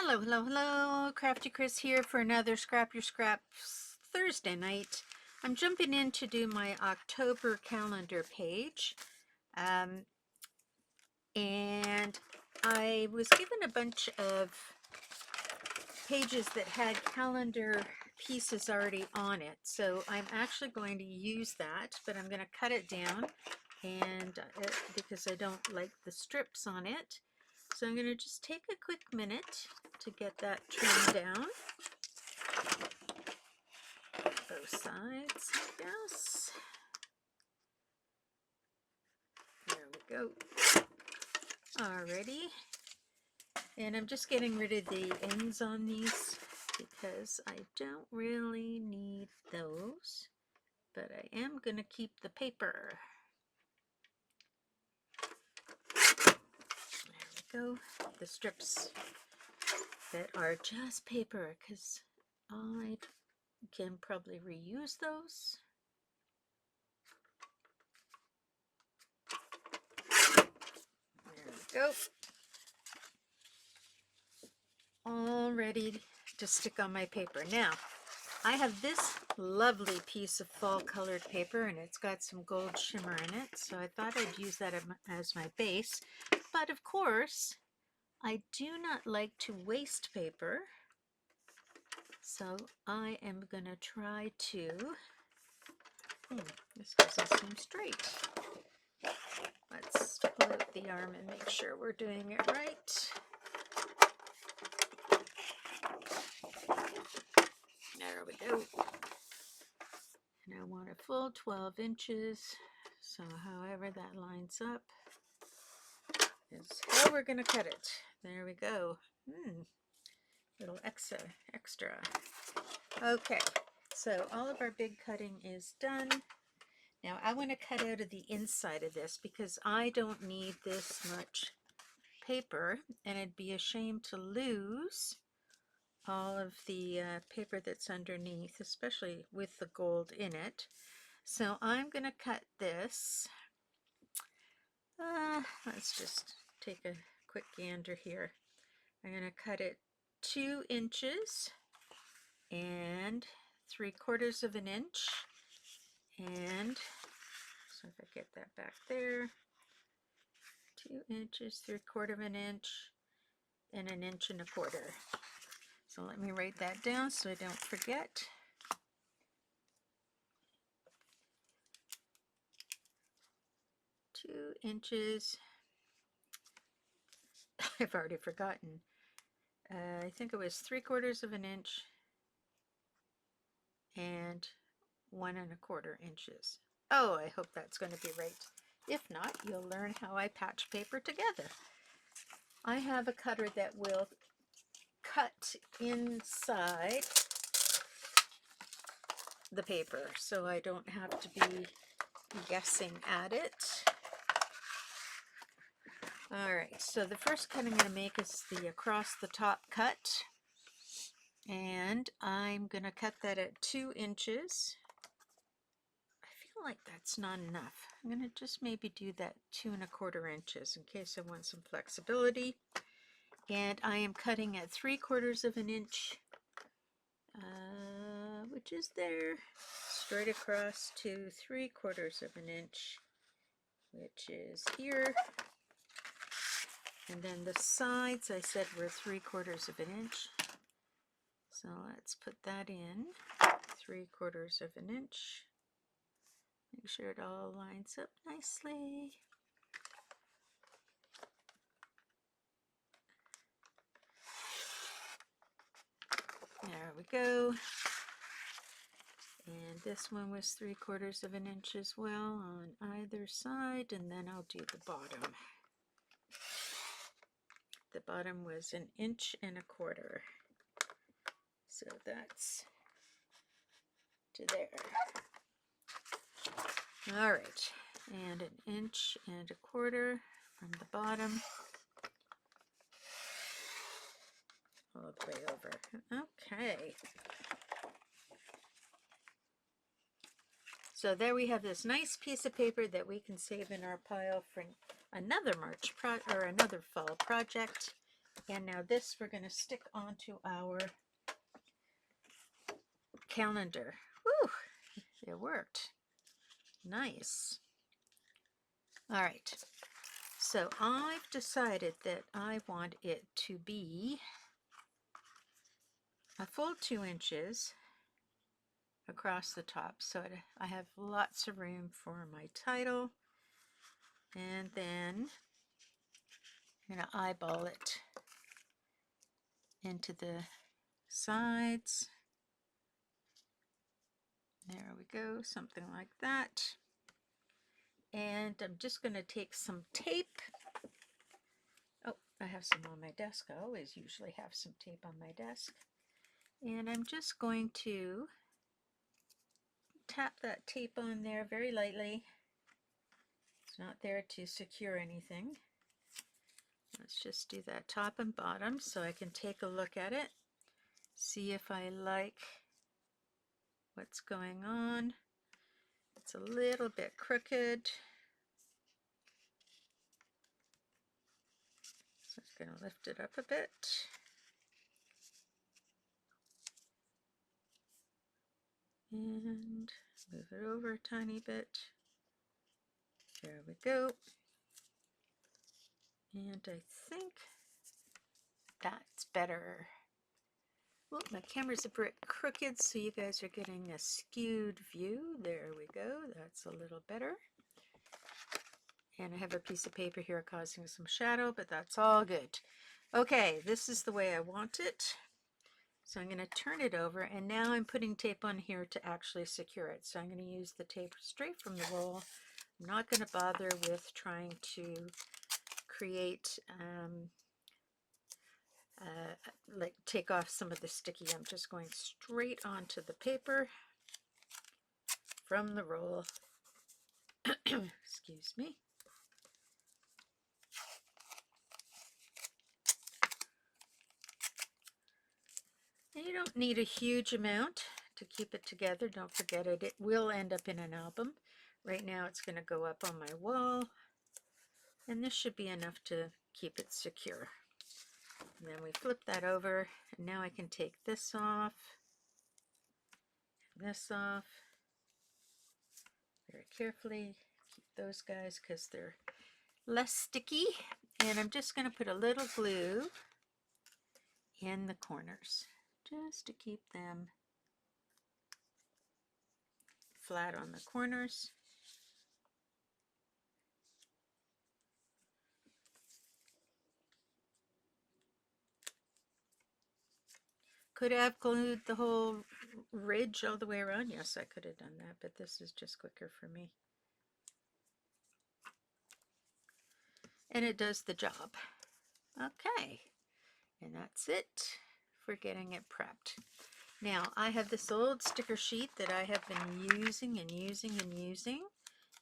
Hello, hello, hello. Crafty Chris here for another Scrap Your Scraps Thursday night. I'm jumping in to do my October calendar page. And I was given a bunch of pages that had calendar pieces already on it. So I'm actually going to use that, but I'm going to cut it down and because I don't like the strips on it. So I'm going to just take a quick minute to get that trimmed down. Both sides, yes. There we go. Alrighty. And I'm just getting rid of the ends on these because I don't really need those, but I am going to keep the paper. There we go. The strips that are just paper because I can probably reuse those. There we go. All ready to stick on my paper. Now, I have this lovely piece of fall colored paper and it's got some gold shimmer in it, so I thought I'd use that as my base. But of course, I do not like to waste paper, so I am going to try to... this doesn't seem straight. Let's pull out the arm and make sure we're doing it right. There we go. And I want a full 12 inches, so however that lines up is how we're going to cut it. There we go. Little extra. Okay, so all of our big cutting is done. Now I want to cut out of the inside of this because I don't need this much paper, and it'd be a shame to lose all of the paper that's underneath, especially with the gold in it. So I'm going to cut this. Let's just take a quick gander here. I'm going to cut it 2 inches and 3/4 of an inch. And so if I get that back there, 2 inches, 3/4 of an inch, and 1 1/4 inches. So let me write that down so I don't forget. Two inches. I've already forgotten. I think it was 3/4 of an inch and 1 1/4 inches. Oh, I hope that's going to be right. If not, you'll learn how I patch paper together. I have a cutter that will cut inside the paper, so I don't have to be guessing at it. Alright, so the first cut I'm going to make is the across the top cut, and I'm going to cut that at 2 inches. I feel like that's not enough. I'm going to just maybe do that 2 1/4 inches in case I want some flexibility. And I am cutting at 3/4 of an inch, which is there, straight across to 3/4 of an inch, which is here. And then the sides I said were 3/4 of an inch. So let's put that in, 3/4 of an inch. Make sure it all lines up nicely. There we go. And this one was 3/4 of an inch as well on either side, and then I'll do the bottom. The bottom was 1 1/4 inches. So that's to there. All right, and 1 1/4 inches from the bottom all the way over. Okay. So there we have this nice piece of paper that we can save in our pile for another another fall project. And now this we're going to stick onto our calendar. Woo! It worked. Nice. All right. So I've decided that I want it to be a full 2 inches across the top, so I have lots of room for my title, and then I'm going to eyeball it into the sides. There we go, something like that. And I'm just going to take some tape. Oh, I have some on my desk. I always usually have some tape on my desk. And I'm just going to tap that tape on there very lightly. It's not there to secure anything. Let's just do that top and bottom so I can take a look at it, see if I like what's going on. It's a little bit crooked. So I'm going to lift it up a bit. And move it over a tiny bit. There we go. And I think that's better. Well, my camera's a bit crooked, so you guys are getting a skewed view. There we go. That's a little better. And I have a piece of paper here causing some shadow, but that's all good. Okay, this is the way I want it. So I'm going to turn it over, and now I'm putting tape on here to actually secure it. So I'm going to use the tape straight from the roll. I'm not going to bother with trying to create, like take off some of the sticky. I'm just going straight onto the paper from the roll. Excuse me. And you don't need a huge amount to keep it together. Don't forget it. It will end up in an album. Right now it's going to go up on my wall. And this should be enough to keep it secure. And then we flip that over. And now I can take this off. And this off. Very carefully. Keep those guys because they're less sticky. And I'm just going to put a little glue in the corners just to keep them flat on the corners. Could I have glued the whole ridge all the way around? Yes, I could have done that, but this is just quicker for me. And it does the job. Okay, and that's it for getting it prepped. Now, I have this old sticker sheet that I have been using and using and using,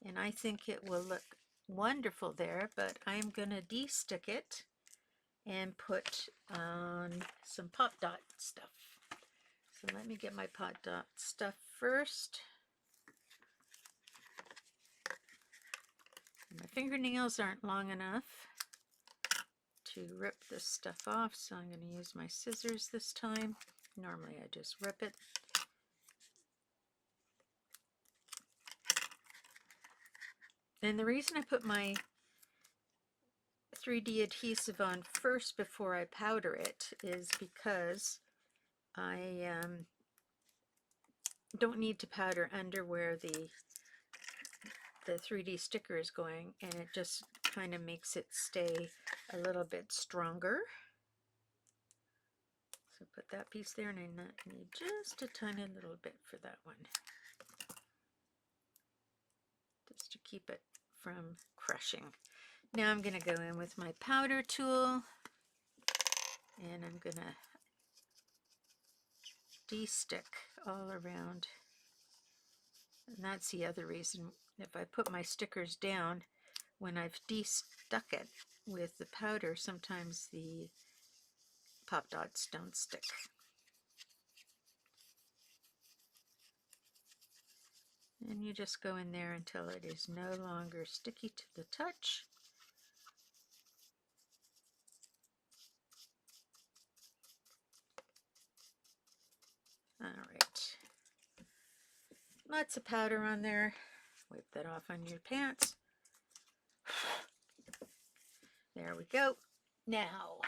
and I think it will look wonderful there, but I'm going to de-stick it and put on some pop dot stuff. So let me get my pop dot stuff first. My fingernails aren't long enough to rip this stuff off, so I'm going to use my scissors this time. Normally I just rip it. And the reason I put my 3D adhesive on first before I powder it is because I don't need to powder under where the 3D sticker is going, and it just kind of makes it stay a little bit stronger. So put that piece there, and I need just a tiny little bit for that one, just to keep it from crushing. Now I'm going to go in with my powder tool, and I'm going to de-stick all around. And that's the other reason. If I put my stickers down, when I've de-stuck it with the powder, sometimes the pop dots don't stick. And you just go in there until it is no longer sticky to the touch. All right. Lots of powder on there. Wipe that off on your pants. There we go. Now,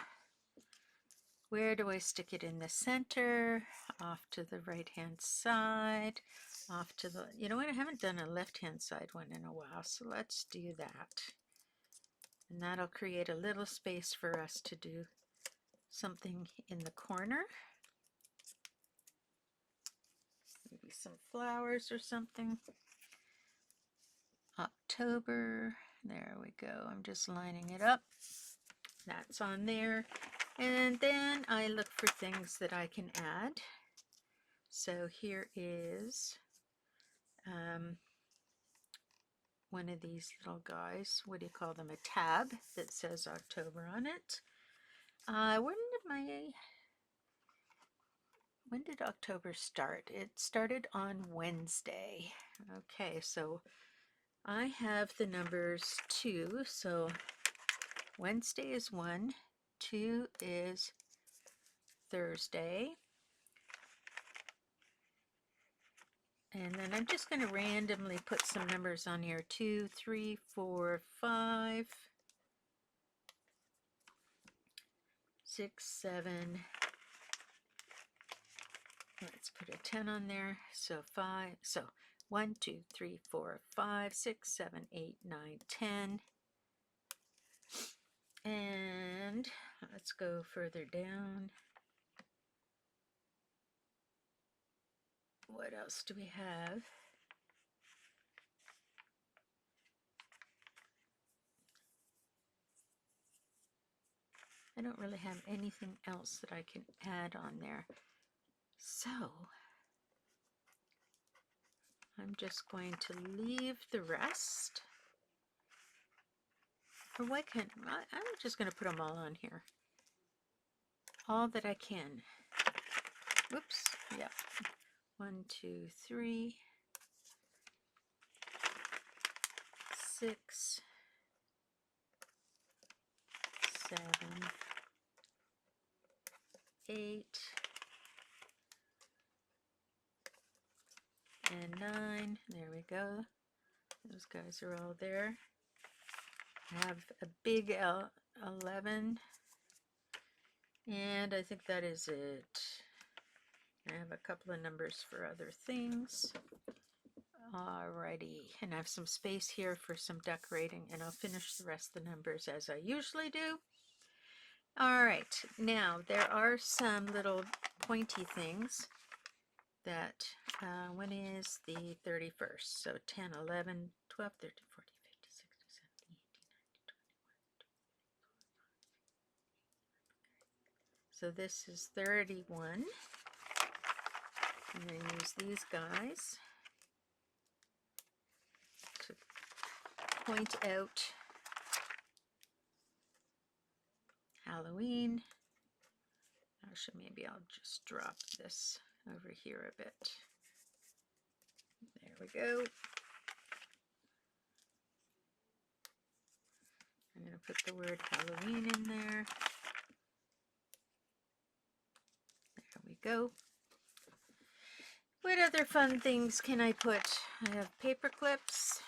where do I stick it in the center? Off to the right-hand side. Off to the, you know what, I haven't done a left-hand side one in a while, so let's do that. And that'll create a little space for us to do something in the corner. Maybe some flowers or something. October, there we go. I'm just lining it up. That's on there. And then I look for things that I can add. So here is one of these little guys. What do you call them? A tab that says October on it. When did October start? It started on Wednesday. Okay, so I have the numbers 2. So Wednesday is 1, 2 is Thursday. And then I'm just going to randomly put some numbers on here. 2, 3, 4, 5, 6, 7. Let's put a 10 on there. So 5. So 1, 2, 3, 4, 5, 6, 7, 8, 9, 10. And let's go further down. What else do we have? I don't really have anything else that I can add on there. So I'm just going to leave the rest. Or why can't I'm just going to put them all on here. All that I can. Whoops. Yeah. 1, 2, 3, 6, 7, 8, and 9. There we go. Those guys are all there. I have a big 11, and I think that is it. I have a couple of numbers for other things. Alrighty, and I have some space here for some decorating, and I'll finish the rest of the numbers as I usually do. Alright, now there are some little pointy things that, when is the 31st? So 10, 11, 12, 13, 14, 15, 16, 17, 18, 19, 20. So this is 31. I'm going to use these guys to point out Halloween. Actually, maybe I'll just drop this over here a bit. There we go. I'm going to put the word Halloween in there. There we go. What other fun things can I put? I have paper clips.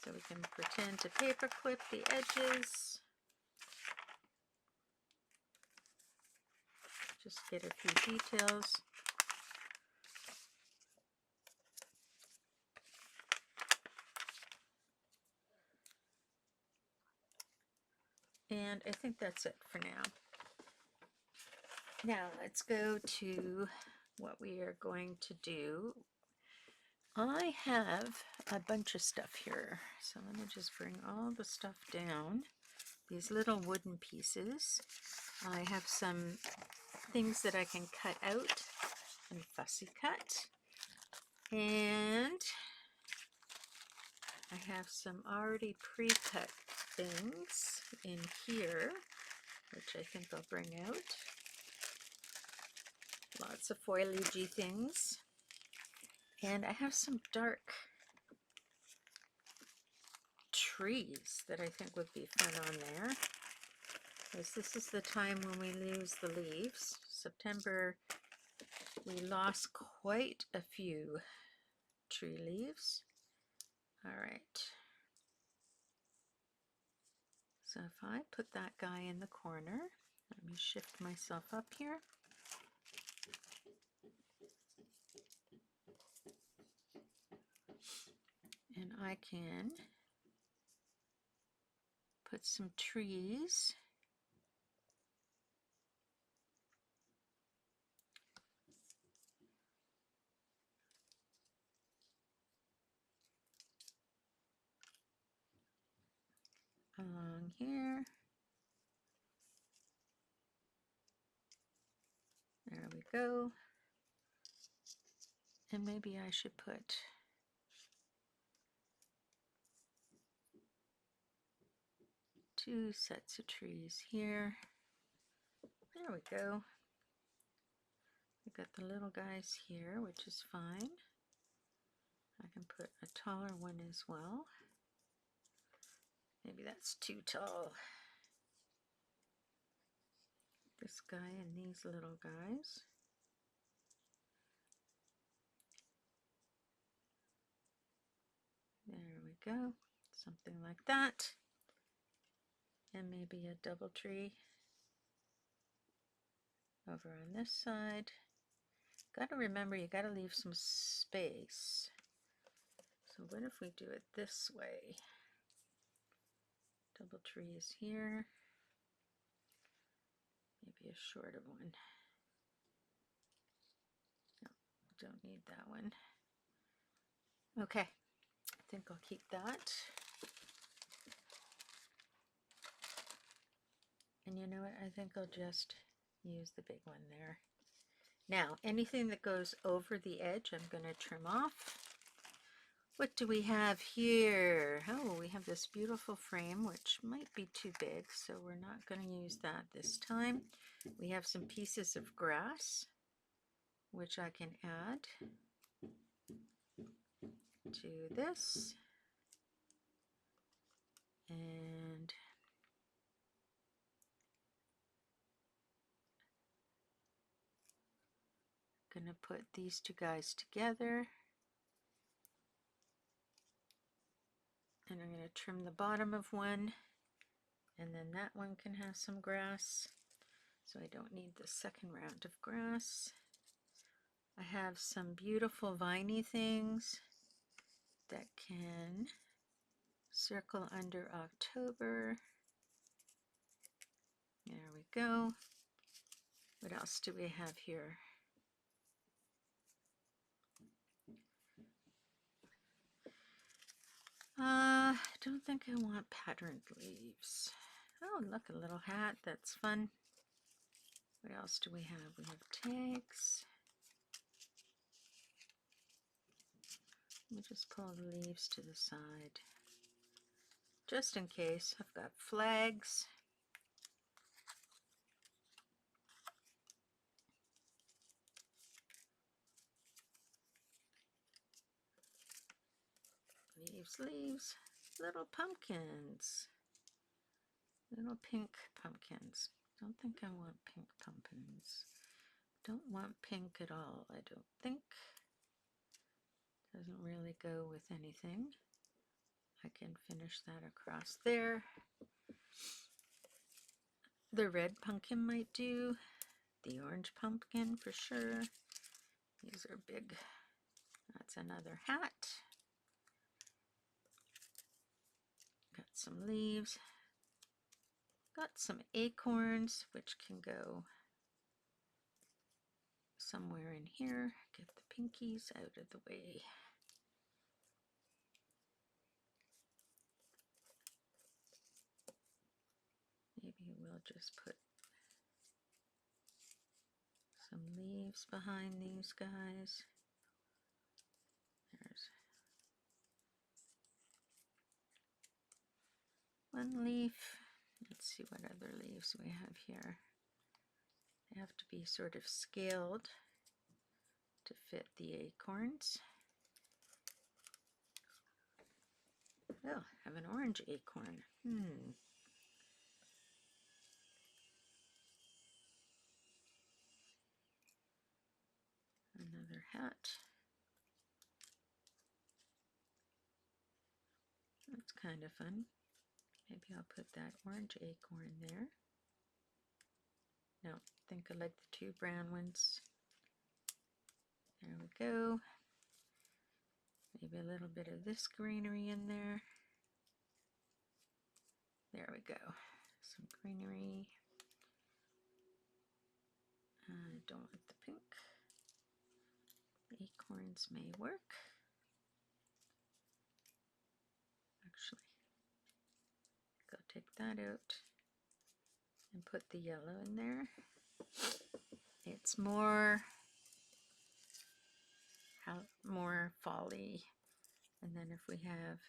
So we can pretend to paper clip the edges. Just get a few details. And I think that's it for now. Now let's go to what we are going to do. I have a bunch of stuff here. So let me just bring all the stuff down. These little wooden pieces. I have some things that I can cut out and fussy cut. And I have some already pre-cut things in here, which I think I'll bring out. Lots of foliagey things. And I have some dark trees that I think would be fun on there. because this is the time when we lose the leaves. September, we lost quite a few tree leaves. All right. So if I put that guy in the corner, let me shift myself up here. And I can put some trees along here. There we go. And maybe I should put two sets of trees here. There we go. We got the little guys here, which is fine. I can put a taller one as well. Maybe that's too tall. This guy and these little guys. There we go. Something like that. And maybe a double tree over on this side. Got to remember, you got to leave some space. So what if we do it this way? Double tree is here. Maybe a shorter one. No, don't need that one. Okay, I think I'll keep that. And you know what? I think I'll just use the big one there. Now, anything that goes over the edge, I'm going to trim off. What do we have here? Oh, we have this beautiful frame, which might be too big, so we're not going to use that this time. We have some pieces of grass, which I can add to this. And I'm going to put these two guys together. And I'm going to trim the bottom of one, and then that one can have some grass, so I don't need the second round of grass. I have some beautiful viney things that can circle under October. There we go. What else do we have here? I don't think I want patterned leaves. Oh, look, a little hat. That's fun. What else do we have? We have tags. Let me just pull the leaves to the side. Just in case. I've got flags. Leaves, leaves. Little pumpkins. Little pink pumpkins. Don't think I want pink pumpkins. Don't want pink at all, I don't think. Doesn't really go with anything. I can finish that across there. The red pumpkin might do. The orange pumpkin for sure. These are big. That's another hat. Got some leaves. Got some acorns, which can go somewhere in here. Get the pinkies out of the way. Maybe we'll just put some leaves behind these guys. There's one leaf. Let's see what other leaves we have here. They have to be sort of scaled to fit the acorns. Oh, I have an orange acorn. hat. That's kind of fun. Maybe I'll put that orange acorn there. No, I think I like the two brown ones. There we go. Maybe a little bit of this greenery in there. There we go. Some greenery. I don't want the pink. The acorns may work. Actually, go take that out and put the yellow in there. It's more folly. And then if we have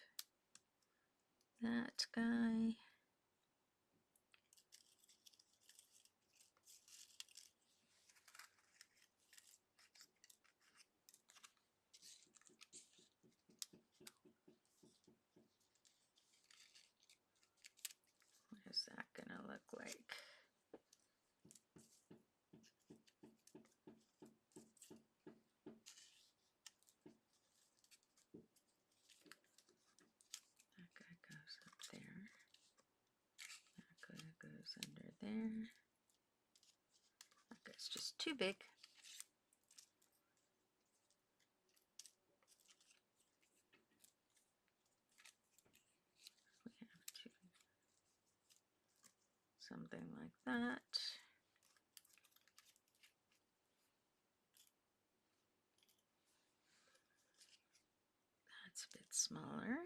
that guy, what is that gonna look like? That guy goes up there. That guy goes under there. That guy's just too big. We have to something like that. That's a bit smaller.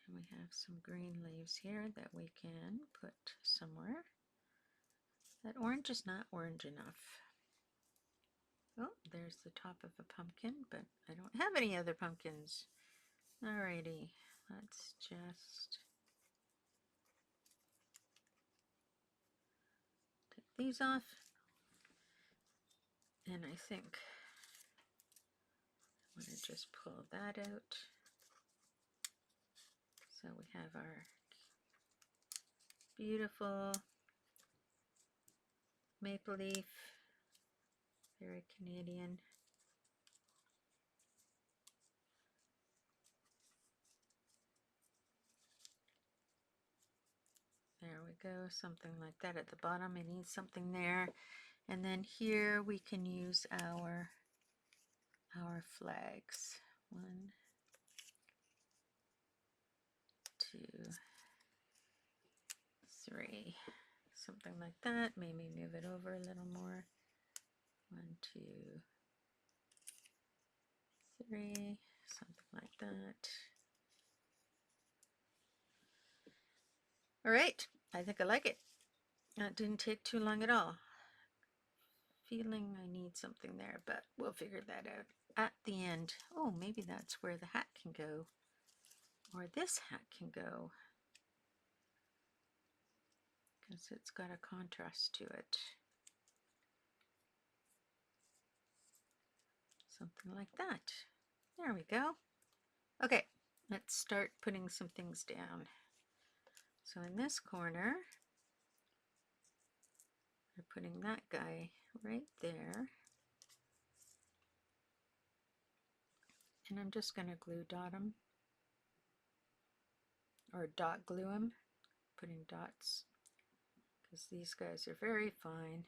And we have some green leaves here that we can put somewhere. That orange is not orange enough. Oh, there's the top of a pumpkin, but I don't have any other pumpkins. Alrighty, let's just take these off. And I think I'm going to just pull that out. So we have our beautiful maple leaf, very Canadian. There we go, something like that at the bottom. I need something there. And then here we can use our flags. 1, 2, 3. Something like that. Maybe move it over a little more. 1, 2, 3. Something like that. All right, I think I like it. That didn't take too long at all. Feeling I need something there, but we'll figure that out at the end. Oh, maybe that's where the hat can go, or this hat can go, because it's got a contrast to it. Something like that. There we go. Okay, let's start putting some things down. So in this corner, we're putting that guy right there. And I'm just going to glue dot him, or dot glue him, putting dots, because these guys are very fine.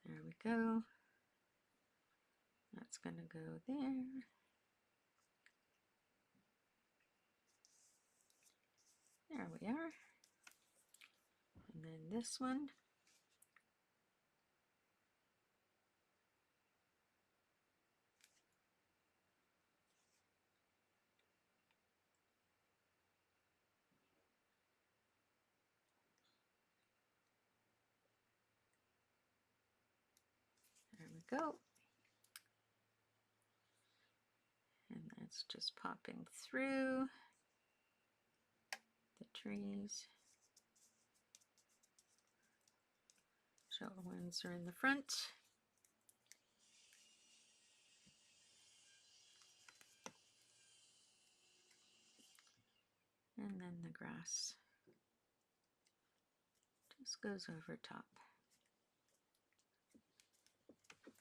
There we go. That's going to go there. There we are. And then this one. There we go. And that's just popping through the trees. Shell ones are in the front. And then the grass just goes over top.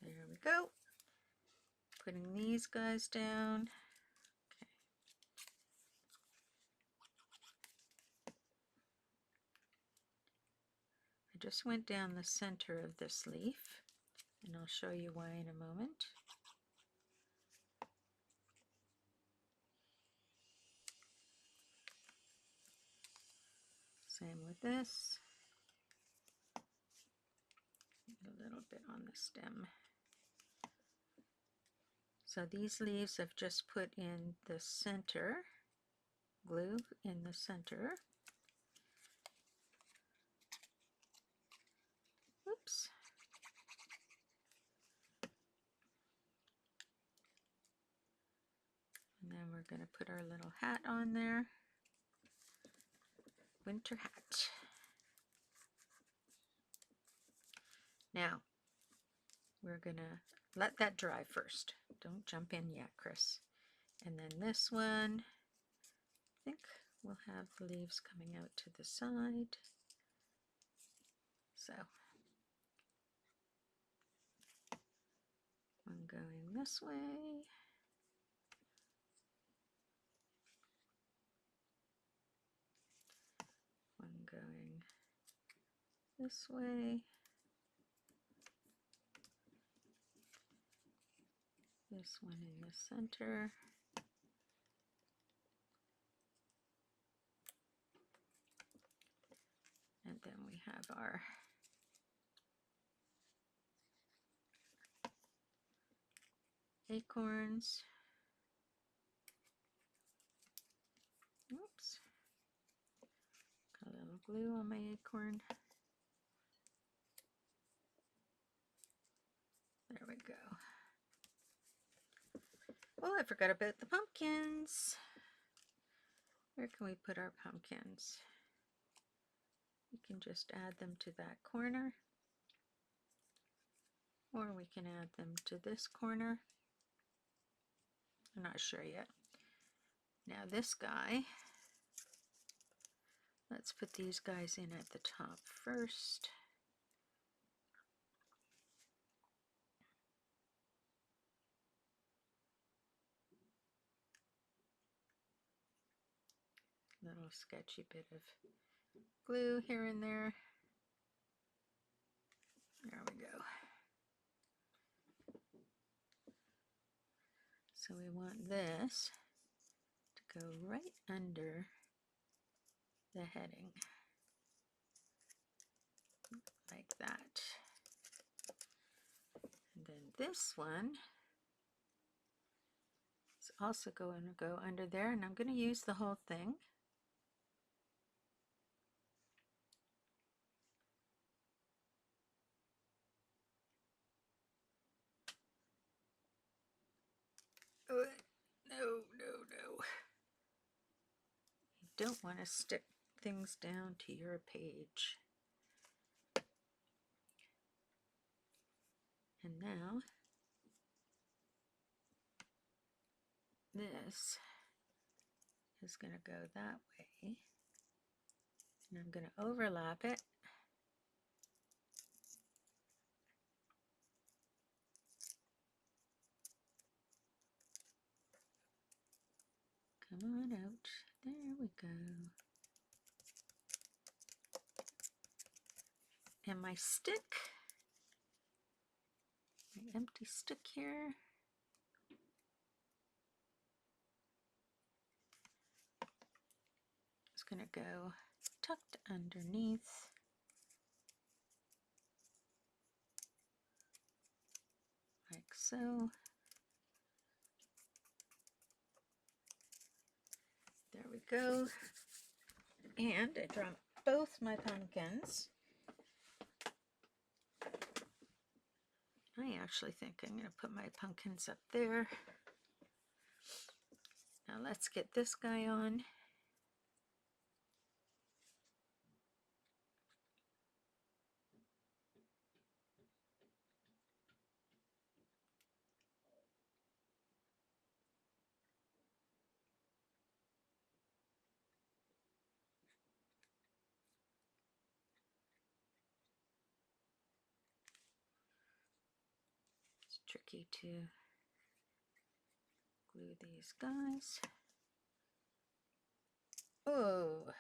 There we go. Putting these guys down. Okay. I just went down the center of this leaf, and I'll show you why in a moment. Same with this. A little bit on the stem. So these leaves I've just put in the center, glue in the center. Oops. And then we're going to put our little hat on there. Winter hat. Now, we're going to let that dry first. Don't jump in yet, Chris. And then this one, I think we'll have the leaves coming out to the side. So, one going this way. One going this way. This one in the center. And then we have our acorns. Oops. Got a little glue on my acorn. There we go. Oh, I forgot about the pumpkins. Where can we put our pumpkins? We can just add them to that corner, or we can add them to this corner. I'm not sure yet. Now this guy, let's put these guys in at the top first. Little sketchy bit of glue here and there. There we go. So we want this to go right under the heading, like that. And then this one is also going to go under there, and I'm going to use the whole thing. Oh, no, no, no. You don't want to stick things down to your page. And now, this is going to go that way. And I'm going to overlap it. Come on out. There we go. And my stick, my empty stick here, is going to go tucked underneath. Like so. There we go. And I dropped both my pumpkins. I actually think I'm going to put my pumpkins up there. Now let's get this guy on. It's tricky to glue these guys. Oh,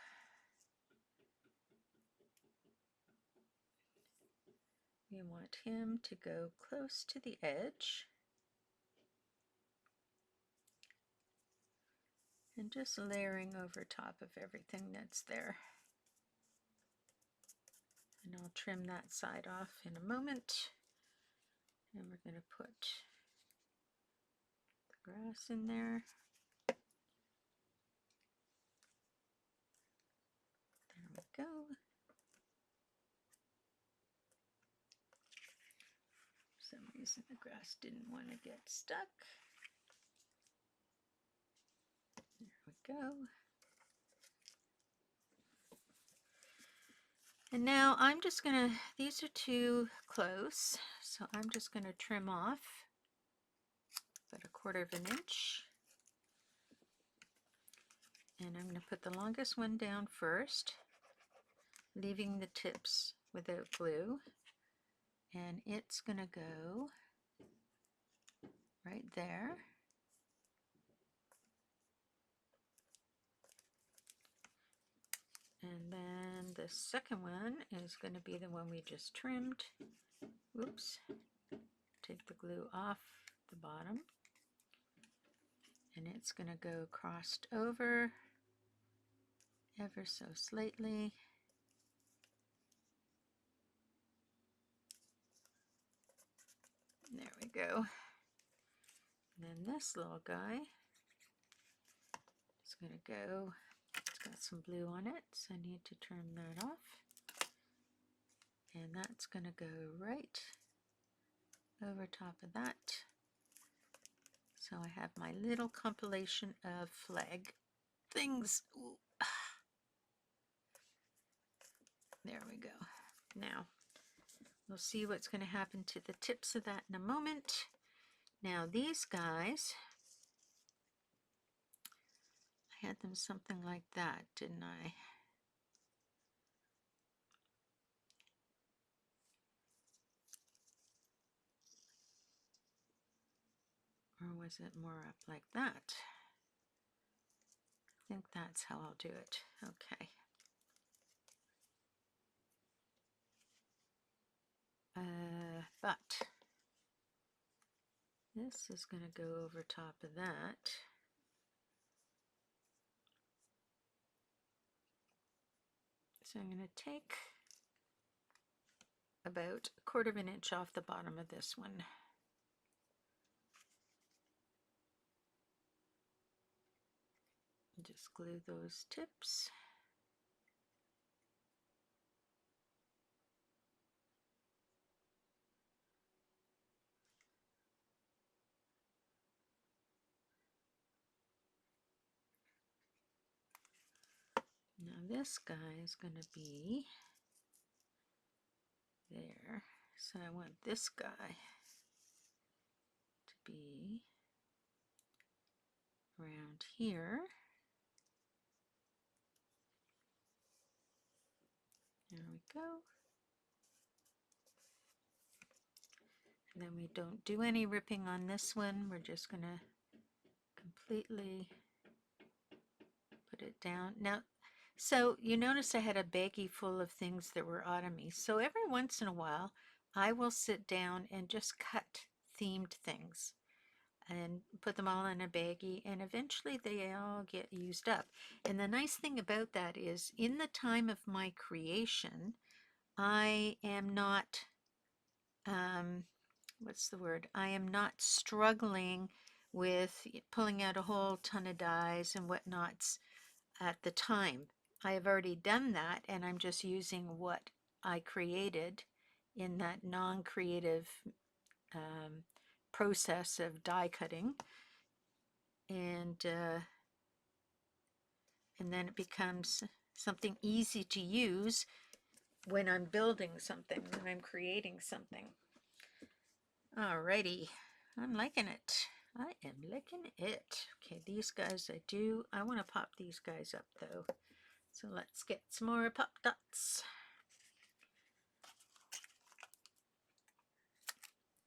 we want him to go close to the edge. And just layering over top of everything that's there. And I'll trim that side off in a moment. And we're going to put the grass in there. There we go. For some reason the grass didn't want to get stuck. There we go. And now I'm just going to, these are too close, so I'm just going to trim off about 1/4 of an inch. And I'm going to put the longest one down first, leaving the tips without glue. And it's going to go right there. And then the second one is going to be the one we just trimmed. Oops. Take the glue off the bottom. And it's going to go crossed over ever so slightly. There we go. And then this little guy is going to go, it's got some blue on it, so I need to trim that off. And that's going to go right over top of that. So I have my little compilation of flag things. Ooh. There we go. Now, we'll see what's going to happen to the tips of that in a moment. Now, these guys, I had them something like that, didn't I? Or was it more up like that? I think that's how I'll do it. Okay. But this is going to go over top of that. So I'm going to take about 1/4 of an inch off the bottom of this one. Just glue those tips. Now this guy is going to be there. So I want this guy to be around here. There we go. And then we don't do any ripping on this one. We're just going to completely put it down. Now, so you notice I had a baggie full of things that were autumny. So every once in a while, I will sit down and just cut themed things and put them all in a baggie, and eventually they all get used up. And the nice thing about that is, in the time of my creation, I am not, what's the word? I am not struggling with pulling out a whole ton of dies and whatnots at the time. I have already done that, and I'm just using what I created in that non-creative process of die cutting, and then it becomes something easy to use when I'm building something, when I'm creating something. Alrighty, I'm liking it. I am liking it. Okay, these guys I want to pop these guys up though. So let's get some more pop dots.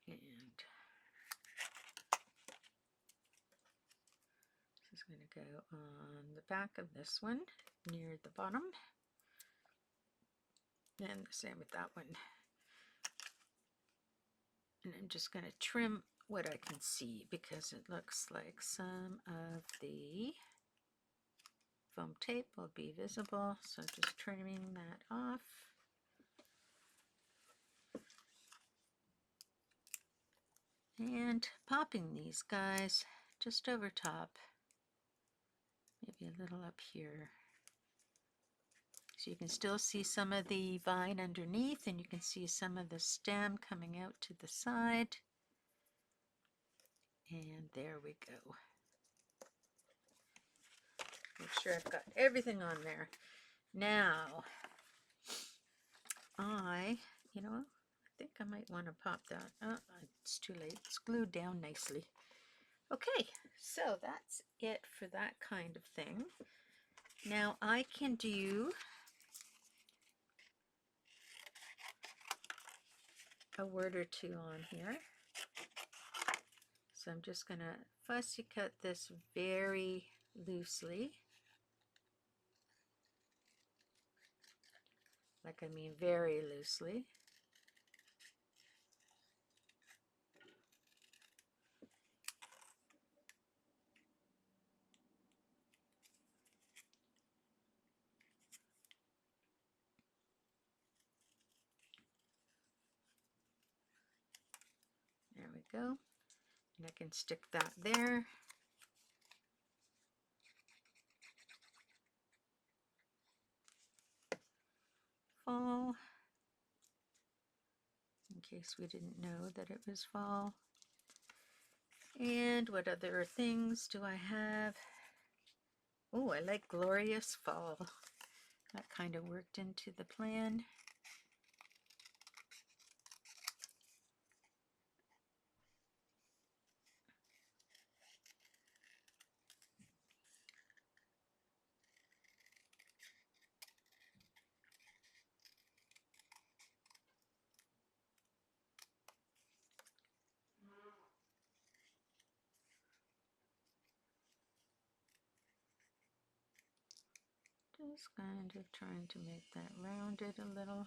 And on the back of this one near the bottom, and the same with that one. And I'm just going to trim what I can see because it looks like some of the foam tape will be visible, so just trimming that off. And popping these guys just over top, maybe a little up here. So you can still see some of the vine underneath, and you can see some of the stem coming out to the side. And there we go. Make sure I've got everything on there. Now, I think I might want to pop that. Oh, it's too late. It's glued down nicely. Okay, so that's it for that kind of thing. Now I can do a word or two on here. So I'm just going to fussy cut this very loosely. Like, I mean very loosely. There we go. And I can stick that there. Fall. In case we didn't know that it was fall. And what other things do I have? Oh, I like glorious fall. That kind of worked into the plan. Just kind of trying to make that rounded a little.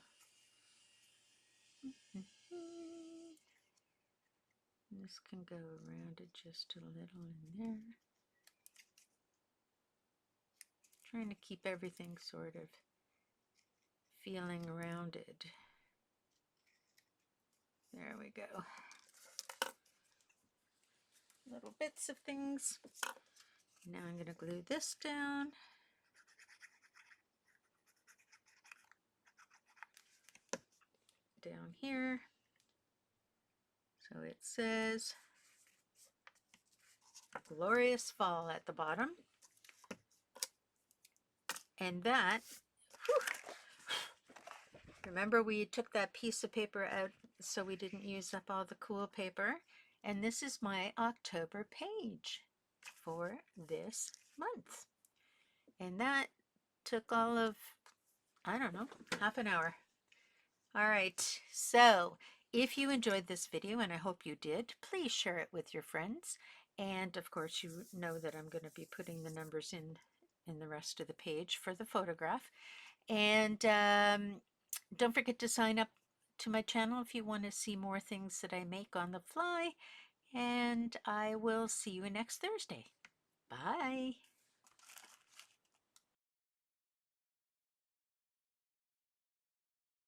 This can go rounded just a little in there. Trying to keep everything sort of feeling rounded. There we go. Little bits of things. Now I'm going to glue this down. Down here. So it says glorious fall at the bottom. And that, remember we took that piece of paper out so we didn't use up all the cool paper. And this is my October page for this month. And that took all of, I don't know, half an hour. All right, so if you enjoyed this video, and I hope you did, please share it with your friends. And of course, you know that I'm going to be putting the numbers in the rest of the page for the photograph. And don't forget to sign up to my channel if you want to see more things that I make on the fly. And I will see you next Thursday. Bye.